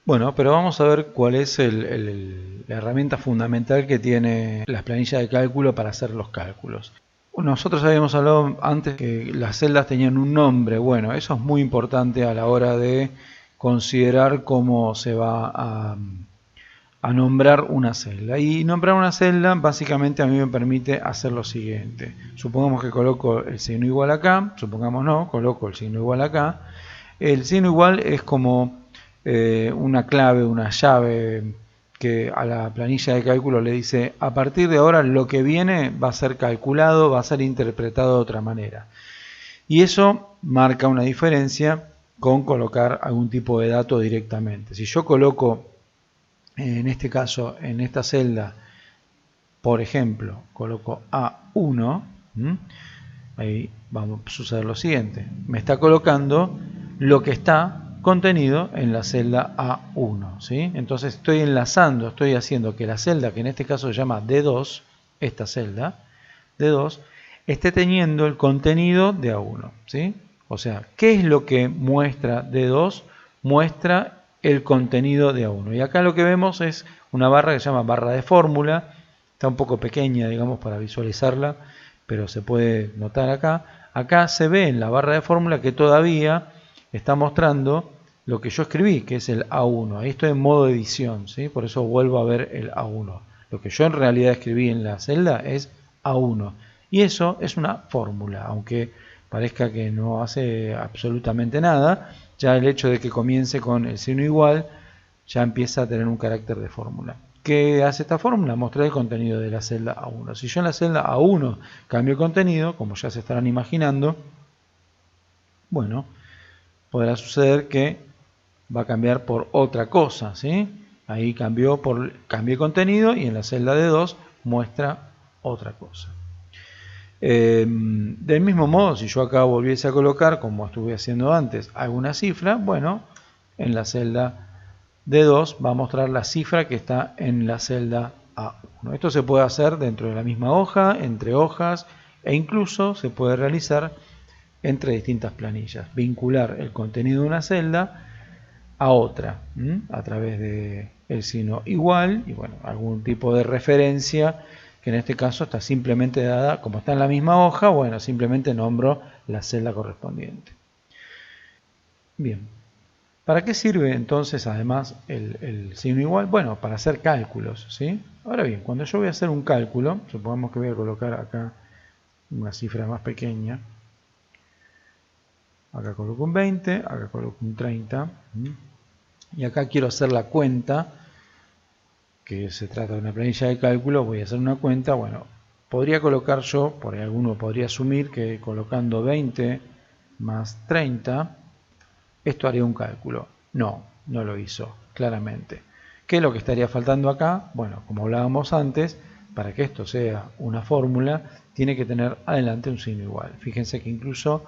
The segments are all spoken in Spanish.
Bueno, pero vamos a ver cuál es la herramienta fundamental que tiene las planillas de cálculo para hacer los cálculos. Nosotros habíamos hablado antes que las celdas tenían un nombre. Bueno, eso es muy importante a la hora de considerar cómo se va a nombrar una celda. Y nombrar una celda básicamente a mí me permite hacer lo siguiente. Supongamos que coloco el signo igual acá, supongamos no, coloco el signo igual acá. El signo igual es como una clave, una llave que a la planilla de cálculo le dice: a partir de ahora lo que viene va a ser calculado, va a ser interpretado de otra manera. Y eso marca una diferencia con colocar algún tipo de dato directamente. Si yo coloco, en este caso, en esta celda, por ejemplo, coloco A1, ahí vamos a suceder lo siguiente. Me está colocando lo que está contenido en la celda A1, ¿sí? Entonces estoy enlazando, estoy haciendo que la celda, que en este caso se llama D2, esta celda, D2, esté teniendo el contenido de A1, ¿sí? O sea, ¿qué es lo que muestra D2? Muestra el contenido de A1. Y acá lo que vemos es una barra que se llama barra de fórmula. Está un poco pequeña, digamos, para visualizarla, pero se puede notar acá. Acá se ve en la barra de fórmula que todavía está mostrando lo que yo escribí, que es el A1. Ahí estoy en modo edición, ¿sí? Por eso vuelvo a ver el A1. Lo que yo en realidad escribí en la celda es A1. Y eso es una fórmula, aunque parezca que no hace absolutamente nada. Ya el hecho de que comience con el signo igual ya empieza a tener un carácter de fórmula. ¿Qué hace esta fórmula? Mostrar el contenido de la celda A1. Si yo en la celda A1 cambio el contenido, como ya se estarán imaginando, bueno, podrá suceder que va a cambiar por otra cosa, ¿sí? Ahí cambió el contenido y en la celda D2 muestra otra cosa. Del mismo modo, si yo acá volviese a colocar, como estuve haciendo antes, alguna cifra, bueno, en la celda D2 va a mostrar la cifra que está en la celda A1. Esto se puede hacer dentro de la misma hoja, entre hojas, e incluso se puede realizar entre distintas planillas. Vincular el contenido de una celda a otra, a través del signo igual y bueno, algún tipo de referencia que en este caso está simplemente dada, como está en la misma hoja, bueno, simplemente nombro la celda correspondiente. Bien, ¿para qué sirve entonces además el signo igual? Bueno, para hacer cálculos, ¿sí? Ahora bien, cuando yo voy a hacer un cálculo, supongamos que voy a colocar acá una cifra más pequeña, acá coloco un 20, acá coloco un 30, y acá quiero hacer la cuenta, que se trata de una planilla de cálculo, voy a hacer una cuenta, bueno, podría colocar yo, por ahí alguno podría asumir que colocando 20 más 30, esto haría un cálculo. No, no lo hizo, claramente. ¿Qué es lo que estaría faltando acá? Bueno, como hablábamos antes, para que esto sea una fórmula, tiene que tener adelante un signo igual. Fíjense que incluso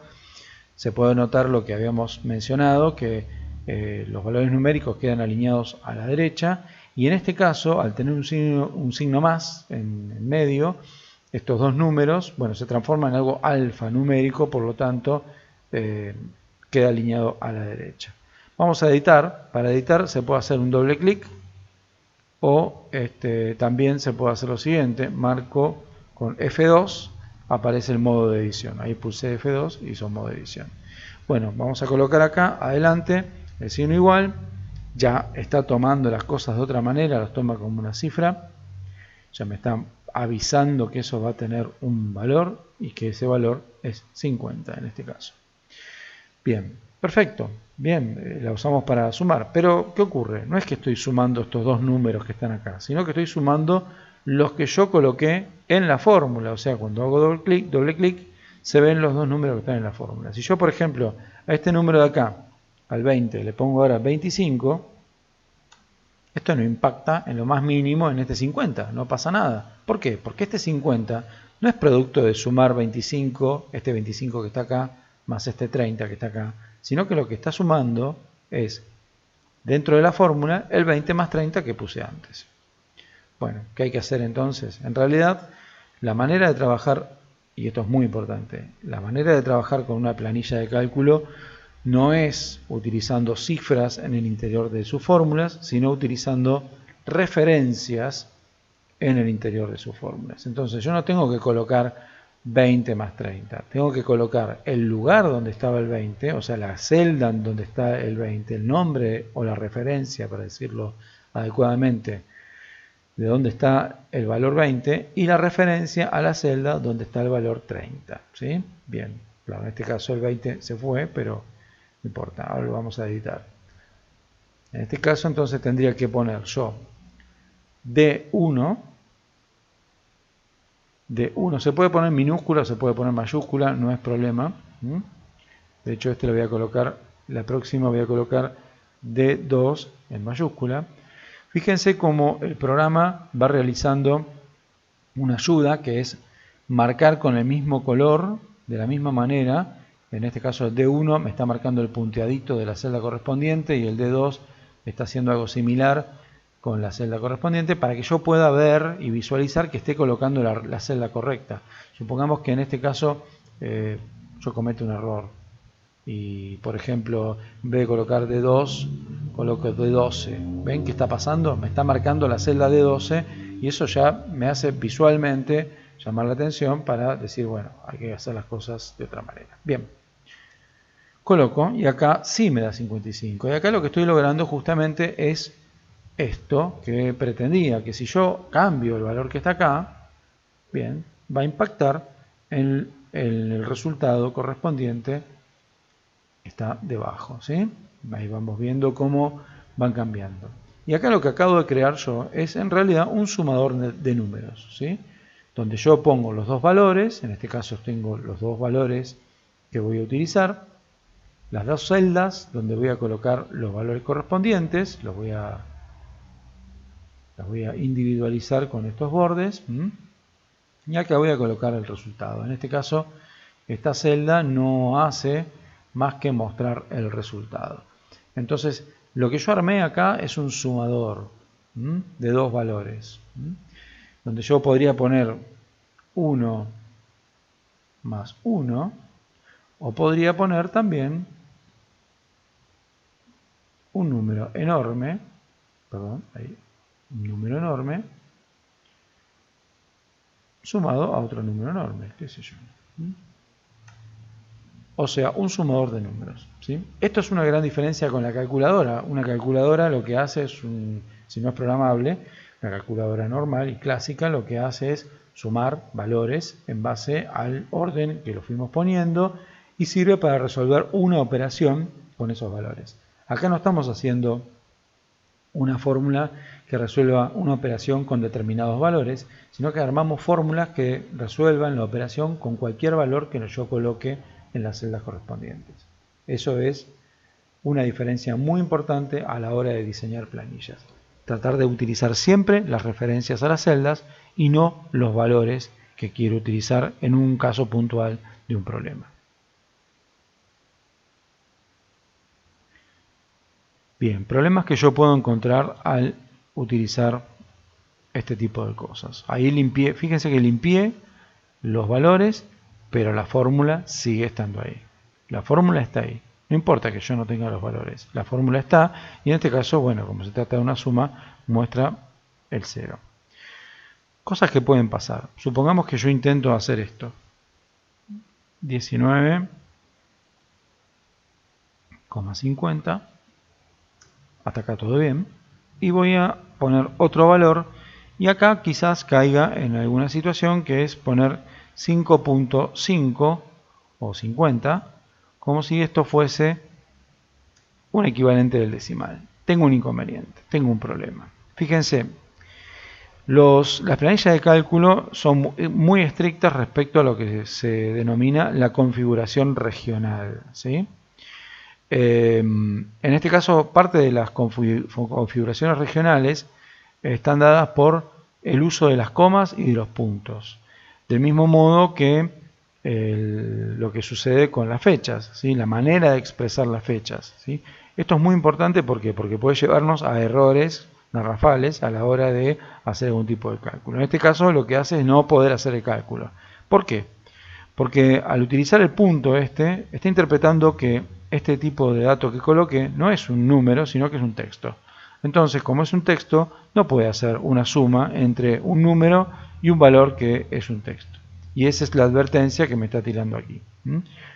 se puede notar lo que habíamos mencionado, que los valores numéricos quedan alineados a la derecha, y en este caso, al tener un signo más en medio, estos dos números, bueno, se transforman en algo alfanumérico, por lo tanto, queda alineado a la derecha. Vamos a editar. Para editar se puede hacer un doble clic o también se puede hacer lo siguiente: marco con F2, aparece el modo de edición. Ahí pulsé F2 y hizo modo de edición. Bueno, vamos a colocar acá adelante el signo igual. Ya está tomando las cosas de otra manera, las toma como una cifra. Ya me está avisando que eso va a tener un valor y que ese valor es 50 en este caso. Bien, perfecto. Bien, la usamos para sumar. Pero, ¿qué ocurre? No es que estoy sumando estos dos números que están acá, sino que estoy sumando los que yo coloqué en la fórmula. O sea, cuando hago doble clic, se ven los dos números que están en la fórmula. Si yo, por ejemplo, a este número de acá, al 20, le pongo ahora 25, esto no impacta en lo más mínimo en este 50, no pasa nada. ¿Por qué? Porque este 50 no es producto de sumar 25, este 25 que está acá, más este 30 que está acá, sino que lo que está sumando es, dentro de la fórmula, el 20 más 30 que puse antes. Bueno, ¿qué hay que hacer entonces? En realidad, la manera de trabajar, y esto es muy importante, la manera de trabajar con una planilla de cálculo no es utilizando cifras en el interior de sus fórmulas, sino utilizando referencias en el interior de sus fórmulas. Entonces yo no tengo que colocar 20 más 30, tengo que colocar el lugar donde estaba el 20, o sea la celda donde está el 20, el nombre o la referencia, para decirlo adecuadamente, de dónde está el valor 20 y la referencia a la celda donde está el valor 30. ¿Sí? Bien, claro, en este caso el 20 se fue, pero no importa, ahora lo vamos a editar. En este caso entonces tendría que poner yo D1, se puede poner minúscula, se puede poner mayúscula, no es problema. De hecho este lo voy a colocar, la próxima voy a colocar D2 en mayúscula. Fíjense cómo el programa va realizando una ayuda que es marcar con el mismo color, de la misma manera. En este caso el D1 me está marcando el punteadito de la celda correspondiente y el D2 está haciendo algo similar con la celda correspondiente para que yo pueda ver y visualizar que esté colocando la celda correcta. Supongamos que en este caso yo cometo un error y por ejemplo en vez de colocar D2 coloco D12. ¿Ven qué está pasando? Me está marcando la celda D12 y eso ya me hace visualmente llamar la atención para decir, bueno, hay que hacer las cosas de otra manera. Bien, coloco y acá sí me da 55 y acá lo que estoy logrando justamente es esto que pretendía, que si yo cambio el valor que está acá, bien, va a impactar en el resultado correspondiente que está debajo, ¿sí? Ahí vamos viendo cómo van cambiando. Y acá lo que acabo de crear yo es en realidad un sumador de números, ¿sí? Donde yo pongo los dos valores, en este caso tengo los dos valores que voy a utilizar, las dos celdas donde voy a colocar los valores correspondientes, las voy a individualizar con estos bordes, y acá voy a colocar el resultado. En este caso, esta celda no hace más que mostrar el resultado. Entonces, lo que yo armé acá es un sumador de dos valores, donde yo podría poner 1 más 1, o podría poner también un número enorme, perdón, ahí, un número enorme sumado a otro número enorme, qué sé yo. O sea, un sumador de números, ¿sí? Esto es una gran diferencia con la calculadora. Una calculadora lo que hace es, si no es programable, una calculadora normal y clásica lo que hace es sumar valores en base al orden que lo fuimos poniendo y sirve para resolver una operación con esos valores. Acá no estamos haciendo una fórmula que resuelva una operación con determinados valores, sino que armamos fórmulas que resuelvan la operación con cualquier valor que yo coloque en las celdas correspondientes. Eso es una diferencia muy importante a la hora de diseñar planillas. Tratar de utilizar siempre las referencias a las celdas y no los valores que quiero utilizar en un caso puntual de un problema. Bien, problemas que yo puedo encontrar al utilizar este tipo de cosas. Ahí limpié, fíjense que limpié los valores, pero la fórmula sigue estando ahí. La fórmula está ahí. No importa que yo no tenga los valores. La fórmula está y en este caso, bueno, como se trata de una suma, muestra el 0. Cosas que pueden pasar. Supongamos que yo intento hacer esto. 19,50. Hasta acá todo bien. Y voy a poner otro valor. Y acá quizás caiga en alguna situación que es poner 5.5 o 50, como si esto fuese un equivalente del decimal. Tengo un inconveniente, tengo un problema. Fíjense, las planillas de cálculo son muy estrictas respecto a lo que se denomina la configuración regional, ¿sí? En este caso, parte de las configuraciones regionales están dadas por el uso de las comas y de los puntos. Del mismo modo que lo que sucede con las fechas, ¿sí? La manera de expresar las fechas, ¿sí? Esto es muy importante porque puede llevarnos a errores garrafales a la hora de hacer algún tipo de cálculo. En este caso lo que hace es no poder hacer el cálculo. ¿Por qué? Porque al utilizar el punto está interpretando que este tipo de dato que coloqué no es un número, sino que es un texto. Entonces, como es un texto, no puede hacer una suma entre un número y un valor que es un texto. Y esa es la advertencia que me está tirando aquí.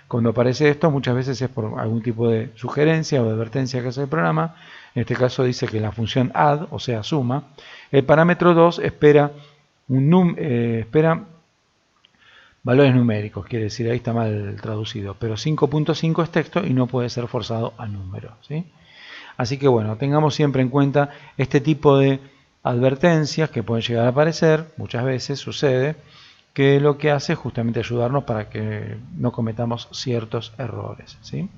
Cuando aparece esto, muchas veces es por algún tipo de sugerencia o de advertencia que hace el programa. En este caso dice que la función add, o sea, suma, el parámetro 2 espera valores numéricos, quiere decir, ahí está mal traducido, pero 5.5 es texto y no puede ser forzado a número, ¿sí? Así que bueno, tengamos siempre en cuenta este tipo de advertencias que pueden llegar a aparecer, muchas veces sucede, que lo que hace es justamente ayudarnos para que no cometamos ciertos errores, ¿sí?